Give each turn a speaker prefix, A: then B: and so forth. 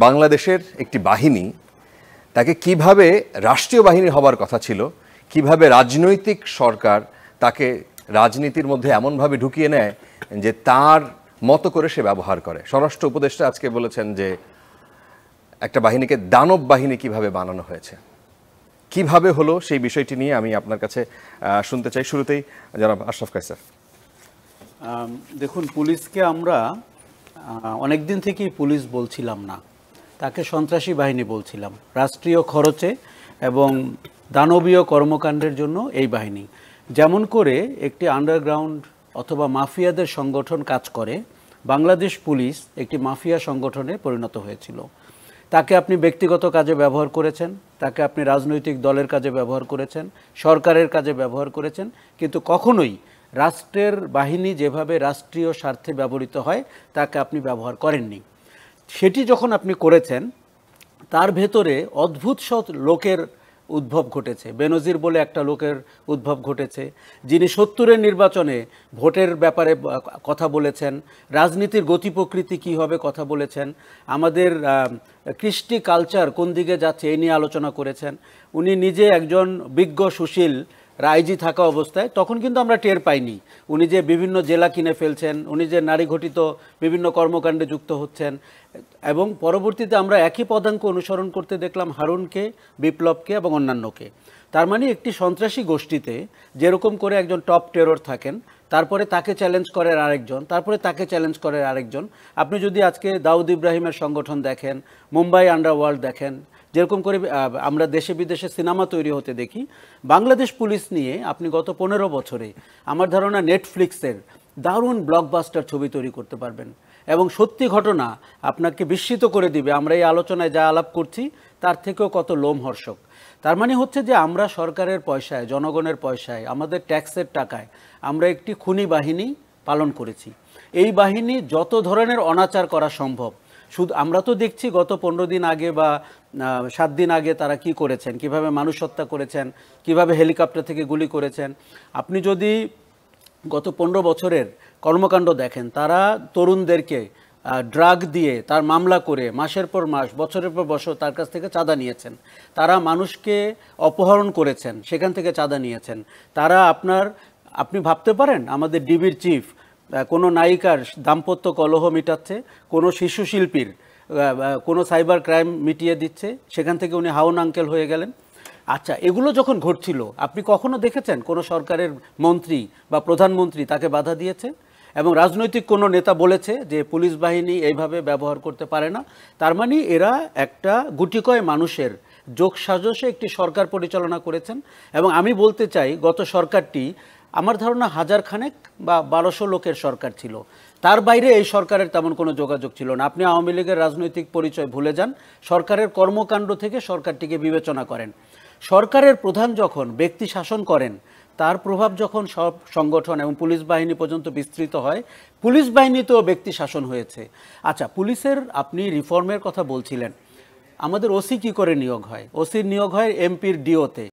A: বাংলাদেশের একটি বাহিনী তাকে কিভাবে রাষ্ট্রীয় বাহিনী হবার কথা ছিল, কিভাবে রাজনৈতিক সরকার তাকে রাজনীতির মধ্যে এমনভাবে ঢুকিয়ে নেয় যে তার মতো করে সে ব্যবহার করে। স্বরাষ্ট্র উপদেষ্টা আজকে বলেছেন যে একটা বাহিনীকে দানব বাহিনী কিভাবে বানানো হয়েছে, কিভাবে হলো সেই বিষয়টি নিয়ে আমি আপনার কাছে শুনতে চাই। শুরুতেই জনাব আশরাফ কায়সার।
B: দেখুন, পুলিশকে আমরা অনেক দিন থেকেই পুলিশ বলছিলাম না, তাকে সন্ত্রাসী বাহিনী বলছিলাম। রাষ্ট্রীয় খরচে এবং দানবীয় কর্মকাণ্ডের জন্য এই বাহিনী, যেমন করে একটি আন্ডারগ্রাউন্ড অথবা মাফিয়াদের সংগঠন কাজ করে, বাংলাদেশ পুলিশ একটি মাফিয়া সংগঠনে পরিণত হয়েছিল। তাকে আপনি ব্যক্তিগত কাজে ব্যবহার করেছেন, তাকে আপনি রাজনৈতিক দলের কাজে ব্যবহার করেছেন, সরকারের কাজে ব্যবহার করেছেন, কিন্তু কখনোই রাষ্ট্রের বাহিনী যেভাবে রাষ্ট্রীয় স্বার্থে ব্যবহৃত হয় তাকে আপনি ব্যবহার করেননি। সেটি যখন আপনি করেছেন, তার ভেতরে অদ্ভুত সব লোকের উদ্ভব ঘটেছে। বেনজির বলে একটা লোকের উদ্ভব ঘটেছে, যিনি ৭০-এর নির্বাচনে ভোটের ব্যাপারে কথা বলেছেন, রাজনীতির গতি প্রকৃতি কী হবে কথা বলেছেন, আমাদের কৃষ্টি কালচার কোন দিকে যাচ্ছে এই নিয়ে আলোচনা করেছেন। উনি নিজে একজন বিজ্ঞ সুশীল আইজি থাকা অবস্থায় তখন কিন্তু আমরা টের পাইনি উনি যে বিভিন্ন জেলা কিনে ফেলছেন, উনি যে নারী ঘটিত বিভিন্ন কর্মকাণ্ডে যুক্ত হচ্ছেন। এবং পরবর্তীতে আমরা একই পদাঙ্ক অনুসরণ করতে দেখলাম হারুনকে, বিপ্লবকে এবং অন্যান্যকে। তার মানে একটি সন্ত্রাসী গোষ্ঠীতে যেরকম করে একজন টপ টেরর থাকেন, তারপরে তাকে চ্যালেঞ্জ করেন আরেকজন, তারপরে তাকে চ্যালেঞ্জ করেন আরেকজন। আপনি যদি আজকে দাউদ ইব্রাহিমের সংগঠন দেখেন, মুম্বাই আন্ডারওয়ার্ল্ড দেখেন, যেরকম করে আমরা দেশে বিদেশে সিনেমা তৈরি হতে দেখি, বাংলাদেশ পুলিশ নিয়ে আপনি গত 15 বছরে আমার ধারণা নেটফ্লিক্সের দারুণ ব্লকবাস্টার ছবি তৈরি করতে পারবেন। এবং সত্যি ঘটনা আপনাকে বিস্মিত করে দিবে। আমরা এই আলোচনায় যা আলাপ করছি তার থেকেও কত লোমহর্ষক। তার মানে হচ্ছে যে আমরা সরকারের পয়সায়, জনগণের পয়সায়, আমাদের ট্যাক্সের টাকায় আমরা একটি খুনি বাহিনী পালন করেছি। এই বাহিনী যত ধরনের অনাচার করা সম্ভব, শুধু আমরা তো দেখছি গত 15 দিন আগে বা 7 দিন আগে তারা কি করেছেন, কিভাবে মানুষ হত্যা করেছেন, কিভাবে হেলিকপ্টার থেকে গুলি করেছেন। আপনি যদি গত 15 বছরের কর্মকাণ্ড দেখেন, তারা তরুণদেরকে ড্রাগ দিয়ে তার মামলা করে মাসের পর মাস, বছরের পর বছর তার কাছ থেকে চাঁদা নিয়েছেন। তারা মানুষকে অপহরণ করেছেন, সেখান থেকে চাঁদা নিয়েছেন। তারা আপনি ভাবতে পারেন আমাদের ডিবির চিফ কোনো নায়িকার দাম্পত্য কলহ মিটাচ্ছে, কোনো শিশু শিল্পীর কোনো সাইবার ক্রাইম মিটিয়ে দিচ্ছে, সেখান থেকে উনি হাউন আঙ্কেল হয়ে গেলেন। আচ্ছা, এগুলো যখন ঘটছিল আপনি কখনো দেখেছেন কোনো সরকারের মন্ত্রী বা প্রধানমন্ত্রী তাকে বাধা দিয়েছে? এবং রাজনৈতিক কোনো নেতা বলেছে যে পুলিশ বাহিনী এইভাবে ব্যবহার করতে পারে না? তার মানে এরা একটা গুটিকয় মানুষের যোগসাজশে একটি সরকার পরিচালনা করেছেন। এবং আমি বলতে চাই, গত সরকারটি আমার ধারণা 1000 খানেক বা 1200 লোকের সরকার ছিল, তার বাইরে এই সরকারের তেমন কোনো যোগাযোগ ছিল না। আপনি আওয়ামী লীগের রাজনৈতিক পরিচয় ভুলে যান, সরকারের কর্মকাণ্ড থেকে সরকারটিকে বিবেচনা করেন। সরকারের প্রধান যখন ব্যক্তি শাসন করেন, তার প্রভাব যখন সব সংগঠন এবং পুলিশ বাহিনী পর্যন্ত বিস্তৃত হয়, পুলিশ বাহিনীতেও ব্যক্তি শাসন হয়েছে। আচ্ছা, পুলিশের আপনি রিফর্মের কথা বলছিলেন, আমাদের ওসি কি করে নিয়োগ হয়? ওসির নিয়োগ হয় এমপির ডিওতে।